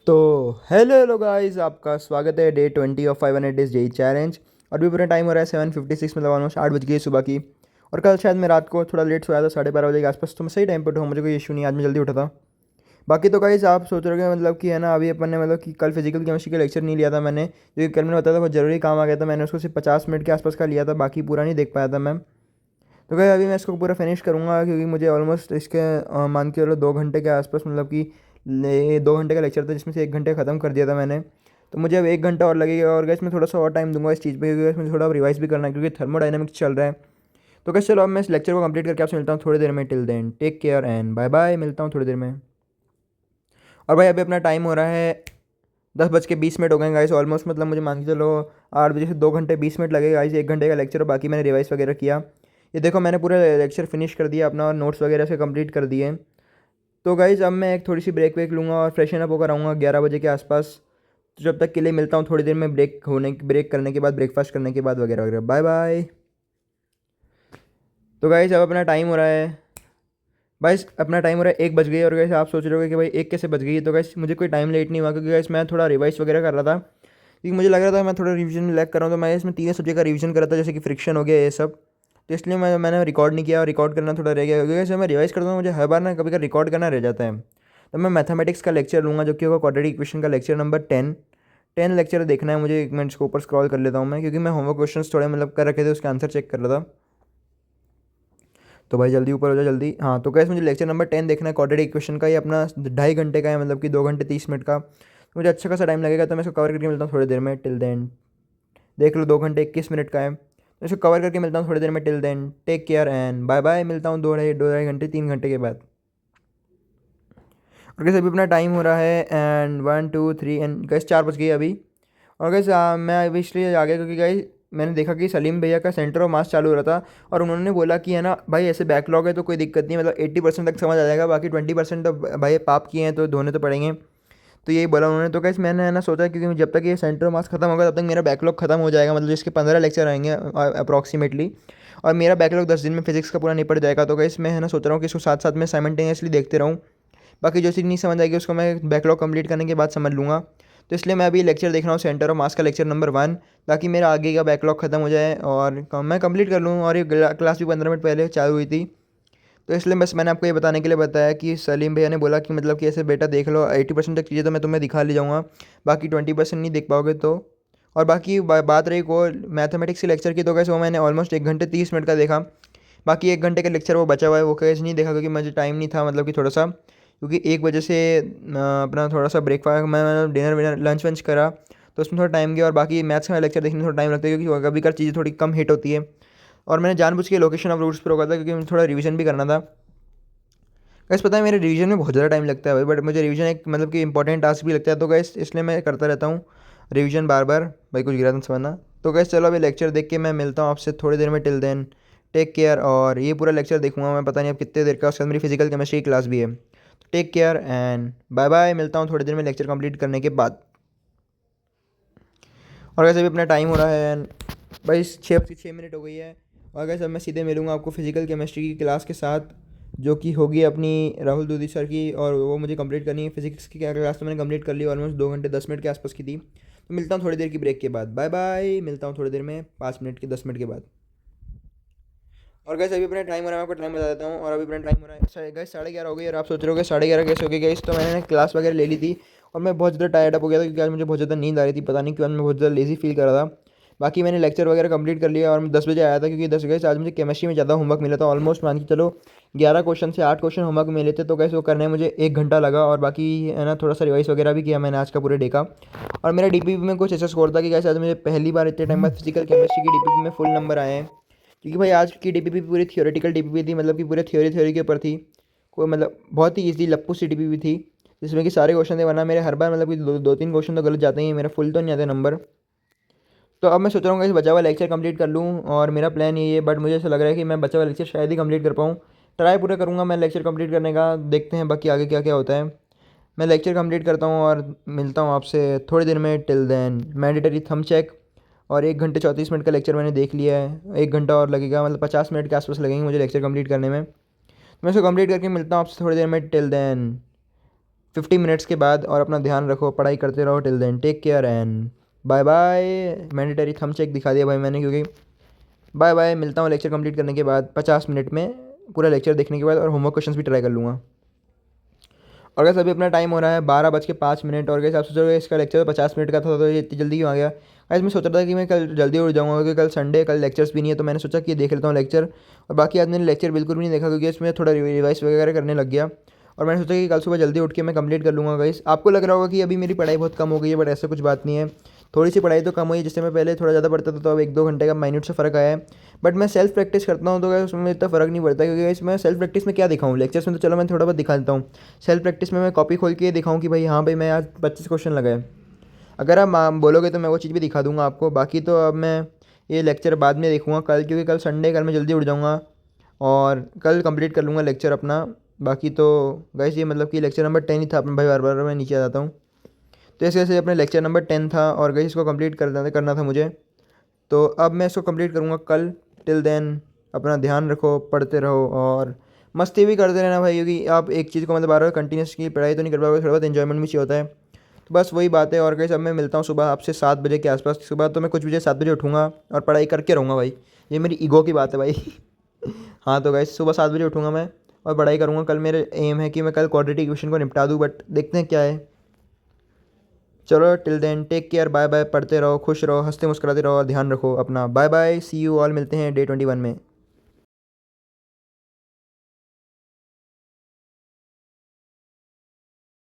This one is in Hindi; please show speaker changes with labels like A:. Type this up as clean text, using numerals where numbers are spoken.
A: तो हेलो हेलो गाइस, आपका स्वागत है day 20 of 500 days JEE challenge. और भी पूरा टाइम हो रहा है 7:56, मतलब ऑलमोस्ट 8 बज गई सुबह की। और कल शायद मैं रात को थोड़ा लेट सोया था, 12:30 बजे के आसपास। तो मैं सही टाइम पर उठा, मुझे कोई इशू नहीं, आज मैं जल्दी उठा था। बाकी तो गाइस आप सोच रहे हो मतलब कि है ना, अभी अपन ने मतलब कि कल फिजिकल केमिस्ट्री का लेक्चर नहीं लिया था मैंने, क्योंकि कल मैंने बताया था बहुत ज़रूरी काम आ गया था। मैंने उसको सिर्फ 50 मिनट के आसपास का लिया था, बाकी पूरा नहीं देख पाया था मैं। तो क्या अभी मैं इसको पूरा फिनिश करूँगा, क्योंकि मुझे ऑलमोस्ट इसके मान के चलो 2 घंटे के आसपास, मतलब कि 2 घंटे का लेक्चर था जिसमें से 1 घंटे ख़त्म कर दिया था मैंने। तो मुझे अब 1 घंटा और लगेगा, और गैस मैं थोड़ा सा और टाइम दूंगा इस चीज़ पे, क्योंकि guys मुझे थोड़ा रिवाइज भी करना है, क्योंकि थर्मोडाइनमिक्स चल रहा है। तो कैसे चलो अब मैं इस लेक्चर को कंप्लीट करके आपसे मिलता हूँ थोड़ी देर में। Till then take care and bye bye, मिलता हूँ थोड़ी देर में। और भाई अभी अपना टाइम हो रहा है 10:20 हो गए गाइस ऑलमोस्ट, मतलब मुझे मान के चलो 8 बजे से 2 घंटे 20 मिनट लगेगा गाइस। 1 घंटे का लेक्चर और बाकी मैंने रिवाइज वगैरह किया। ये देखो मैंने पूरा लेक्चर फिनिश कर दिया अपना, और नोट्स वगैरह से कंप्लीट कर दिए। तो गाइज़ अब मैं एक थोड़ी सी ब्रेक वेक लूँगा और फ्रेशन अप होकर आऊँगा 11 बजे के आसपास। तो जब तक के लिए मिलता हूँ थोड़ी देर में, ब्रेक करने के बाद, ब्रेकफास्ट करने के बाद वगैरह वगैरह। Bye bye. तो गाइज़ अब अपना टाइम हो रहा है, भाई अपना टाइम हो रहा है 1 बज गई। और गाइस आप सोच रहे हो कि भाई 1 कैसे बज गई। तो गाइस मुझे कोई टाइम लेट नहीं हुआ, क्योंकि गाइस मैं थोड़ा रिवाइज वगैरह कर रहा था, क्योंकि मुझे लग रहा था मैं थोड़ा रिवीजन में लैग कर रहा हूँ। तो मैं इसमें 3 सब्जेक्ट का रिवीजन कर रहा था, जैसे कि फ्रिक्शन हो गया ये सब। तो इसलिए मैंने रिकॉर्ड नहीं किया, और रिकॉर्ड करना थोड़ा रह गया, क्योंकि जब मैं रिवाइज करता हूँ मुझे हर बार ना कभी का रिकॉर्ड करना रह जाता है। तो मैं मैथमेटिक्स का लेक्चर लूँगा, जो कि होगा क्वाड्रेटिक इक्वेशन का लेक्चर नंबर 10 लेक्चर देखना है मुझे। 1 मिनट इसको ऊपर स्क्रॉल कर लेता हूँ मैं, क्योंकि मैं होमवर्क क्वेश्चन थोड़े मतलब कर रखे थे, उसके आंसर चेक कर रहा था। तो भाई जल्दी ऊपर हो जाओ जल्दी। हाँ तो कैसे मुझे लेक्चर नंबर 10 देखना है क्वाड्रेटिक इक्वेशन का। ये अपना 2.5 घंटे का है, मतलब कि 2 घंटे 30 मिनट का। तो मुझे अच्छा खासा टाइम लगेगा, तो मैं इसको कवर करके मिलता हूँ थोड़ी देर में। टिल देन देख लो 2 घंटे 21 मिनट का है, तो इसको कवर करके मिलता हूँ थोड़ी देर में। Till then take care and bye bye, मिलता हूँ 2 ढाई घंटे 3 घंटे के बाद। और कैसे अभी अपना टाइम हो रहा है एंड 1 2 3 एंड कैसे 4 बज गई अभी। और कैसे मैं अभी इसलिए आ गया, क्योंकि गाइस मैंने देखा कि सलीम भैया का सेंटर ऑफ मास चालू हो रहा था, और उन्होंने बोला कि है ना भाई ऐसे बैकलॉग है तो कोई दिक्कत नहीं है, मतलब 80% तक समझ आ जाएगा, बाकी 20% तो भाई पाप किए हैं तो धोने तो पड़ेंगे। तो यही बोला उन्होंने। तो कैसे मैंने है ना सोचा, क्योंकि जब तक ये सेंटर ऑफ मास खत्म होगा तब तक मेरा बैकलॉग खत्म हो जाएगा, मतलब इसके 15 लेक्चर आएंगे अप्रॉक्सीमेटली। और मेरा बैकलॉग 10 दिन में फिजिक्स का पूरा निपट जाएगा। तो कैसे मैं है ना सोच रहा हूँ कि इसको साथ साथ में साइमल्टेनियसली देखते रहूँ। बाकी जो चीज़ नहीं समझ आएगी उसको मैं बैकलॉग कंप्लीट करने के बाद समझ लूँगा। तो इसलिए मैं अभी लेक्चर देख रहा हूँ सेंटर ऑफ मास का लेक्चर नंबर 1, ताकि मेरा आगे का बैकलॉग खत्म हो जाए और मैं कंप्लीट कर लूँ। और ये क्लास भी 15 मिनट पहले चालू हुई थी। तो इसलिए बस मैंने आपको ये बताने के लिए बताया कि सलीम भैया ने बोला कि मतलब कि ऐसे बेटा देख लो 80% तक चीज़ें तो मैं तुम्हें दिखा ले जाऊँगा, बाकी 20% नहीं देख पाओगे तो। और बाकी बात रही को मैथमेटिक्स के लेक्चर की, तो कैसे वो मैंने ऑलमोस्ट 1 घंटे 30 मिनट का देखा। बाकी 1 घंटे का लेक्चर वो बचा हुआ है, वो कैसे नहीं देखा, क्योंकि मुझे टाइम नहीं था, मतलब कि थोड़ा सा, क्योंकि 1 बजे से अपना थोड़ा सा ब्रेकफास्ट मैं डिनर विनर लंच वंच करा, तो उसमें थोड़ा टाइम गया। और बाकी मैथ्स का लेक्चर देखने में थोड़ा टाइम लगता है, क्योंकि कभी कभी चीज़ें थोड़ी कम हिट होती है। और मैंने जानबूझ के लोकेशन ऑफ रूट्स पर रोका था, क्योंकि मुझे थोड़ा रिवीजन भी करना था। गैस पता है मेरे रिवीजन में बहुत ज़्यादा टाइम लगता है भाई, बट मुझे रिवीजन एक मतलब कि इंपॉर्टेंट टास्क भी लगता है, तो गैस इसलिए मैं करता रहता हूँ रिवीजन बार बार। भाई कुछ गिरा तो समझना। तो गैस चलो अभी लेक्चर देख के मैं मिलता हूँ आपसे थोड़ी देर में। Till then take care. और ये पूरा लेक्चर देखूंगा मैं, पता नहीं अब कितने देर का, उसके बाद मेरी फिजिकल केमिस्ट्री की क्लास भी है। तो take care and bye bye, मिलता हूँ थोड़ी देर में लेक्चर कंप्लीट करने के बाद। और वैसे भी अपना टाइम हो रहा है and भाई 6:06 हो गई है। और वैसे अब मैं सीधे मिलूँगा आपको फिजिकल केमिस्ट्री की क्लास के साथ, जो कि होगी अपनी राहुल दूधी सर की, और वो मुझे कंप्लीट करनी है। फिजिक्स की क्या क्लास तो मैंने कंप्लीट कर ली, ऑलमोस्ट 2 घंटे 10 मिनट के आसपास की थी। तो मिलता हूँ थोड़ी देर की ब्रेक के बाद। बाय बाय, मिलता हूँ थोड़ी देर में 5 मिनट के 10 मिनट के बाद। और गैस अभी अपना टाइम हो रहा है, मैं आपको टाइम बता देता हूँ। और अभी अपना टाइम हो रहा है गैस 11:30 हो गई। और आप सोच रहे हो कि 11:30 कैसे हो गई गैस, तो मैंने क्लास वगैरह ले ली थी, और मैं बहुत ज़्यादा टायर्ड अप हो गया था, क्योंकि आज मुझे बहुत ज़्यादा नींद आ रही थी, पता नहीं क्यों आज मैं बहुत ज़्यादा लेजी फील कर रहा था। बाकी मैंने लेक्चर वगैरह कंप्लीट कर लिया, और मैं 10 बजे आया था, क्योंकि 10 गैस आज मुझे केमिस्ट्री में ज़्यादा होमवर्क मिला था। ऑलमोस्ट मान के चलो 11 क्वेश्चन से 8 क्वेश्चन होमवर्क मिले थे, तो कैसे वो करने में मुझे 1 घंटा लगा। और बाकी है ना थोड़ा सा रिवाइज वगैरह भी किया मैंने आज का पूरे डे का। और मेरा डीपीपी में कुछ ऐसा स्कोर था कि कैसे आज मुझे पहली बार इतने टाइम बाद फिजिकल केमिस्ट्री की डीपीपी में फुल नंबर आए हैं। क्योंकि भाई आज की डीपीपी पूरी थियोरेटिकल डीपीपी थी, मतलब कि पूरे थ्योरी के ऊपर थी। कोई मतलब बहुत ही ईजी लप्पू सी डीपीपी थी, जिसमें कि सारे क्वेश्चन थे, वरना मेरे हर बार मतलब कि दो तीन क्वेश्चन तो गलत जाते ही हैं, मेरा फुल तो नहीं आते नंबर। तो अब मैं सोच रहा हूँ कि इस बचा हुआ लेक्चर कंप्लीट कर लूँ, और मेरा प्लान यही है, बट मुझे ऐसा लग रहा है कि मैं बचा हुआ लेक्चर शायद ही कंप्लीट कर पाऊँ। ट्राई पूरा करूँगा मैं लेक्चर कंप्लीट करने का, देखते हैं बाकी आगे क्या क्या होता है। मैं लेक्चर कंप्लीट करता हूँ और मिलता हूँ आपसे थोड़ी देर में। टिल देन मैंडेटरी थम चेक। और 1 घंटे 34 मिनट का लेक्चर मैंने देख लिया है, 1 घंटा और लगेगा, मतलब 50 मिनट के आसपास लगेंगे मुझे लेक्चर कंप्लीट करने में। तो मैं इसको कंप्लीट करके मिलता हूँ आपसे थोड़ी देर में। टिल देन 50 मिनट्स के बाद, और अपना ध्यान रखो, पढ़ाई करते रहो। Till then take care and bye bye. Mandatory thumb check दिखा दिया भाई मैंने, क्योंकि बाय बाय। मिलता हूँ लेक्चर कंप्लीट करने के बाद 50 मिनट में, पूरा लेक्चर देखने के बाद, और होमवर्क क्वेश्चंस भी ट्राई कर लूँगा। और कैसे अभी अपना टाइम हो रहा है 12:05। और कैसे आप सोच रहे हो इसका लेक्चर 50 मिनट का था, तो ये इतनी जल्दी क्यों आ गया। आज मैं सोच रहा था कि मैं कल जल्दी उठ जाऊँगा, क्योंकि कल संडे, कल लेक्चर्स भी नहीं है, तो मैंने सोचा कि देख लेता हूँ लेक्चर। और बाकी आज मैंने लेक्चर बिल्कुल भी नहीं देखा, क्योंकि इसमें थोड़ा रिवाइज वगैरह करने लग गया। और मैंने सोचा कि कल सुबह जल्दी उठ के मैं कंप्लीट कर लूँगा गाइस। आपको लग रहा होगा कि अभी मेरी पढ़ाई बहुत कम हो गई है, बट ऐसा कुछ बात नहीं है। थोड़ी सी पढ़ाई तो कम हुई है, जिससे मैं पहले थोड़ा ज़्यादा पढ़ता था, तो अब 1-2 घंटे का माइन्यूट से फ़र्क आया है। बट मैं सेल्फ प्रैक्टिस करता हूँ, तो गाइस उसमें इतना फ़र्क नहीं पड़ता, क्योंकि इसमें सेल्फ प्रैक्टिस में क्या दिखाऊँ, लेक्चर्स में तो चलो मैं थोड़ा बहुत दिखा देता हूँ। सेल्फ प्रैक्टिस में मैं कॉपी खोल के दिखाऊँ कि भाई हाँ भाई मैं आज 25 क्वेश्चन लगाए। अगर आप बोलोगे तो मैं वो चीज़ भी दिखा दूंगा आपको। बाकी तो अब मैं ये लेक्चर बाद में देखूँगा कल, क्योंकि कल संडे, कल मैं जल्दी उठ जाऊँगा और कल कंप्लीट कर लूँगा लेक्चर अपना। बाकी तो गाइस ये मतलब कि लेक्चर नंबर 10 ही था अपना भाई, बार बार मैं नीचे आ जाता हूँ। तो ऐसे ऐसे अपने लेक्चर नंबर 10 था, और गाइस इसको कंप्लीट करना था मुझे। तो अब मैं इसको कंप्लीट करूँगा कल। टिल देन अपना ध्यान रखो, पढ़ते रहो, और मस्ती भी करते रहना भाई, क्योंकि आप एक चीज़ को मतलब बार बार कंटिन्यूस की पढ़ाई तो नहीं कर पाओगे, थोड़ा बहुत इन्जॉयमेंट भी चाहिए होता है। तो बस वही बात है। और कहीं सब मैं मिलता हूँ सुबह आपसे 7 बजे के आसपास। सुबह तो मैं कुछ बजे 7 बजे उठूँगा और पढ़ाई करके रहूँगा भाई। ये मेरी ईगो की बात है भाई। हाँ तो गाइस सुबह 7 बजे उठूँगा मैं और पढ़ाई करूँगा। कल मेरे एम है कि मैं कल क्वाड्रेटिक इक्वेशन को निपटा दूँ, बट देखते हैं क्या है। चलो till then take care, bye bye. पढ़ते रहो, खुश रहो, हंसते मुस्कुराते रहो, और ध्यान रखो अपना। Bye bye, see you all. मिलते हैं डे 21 में।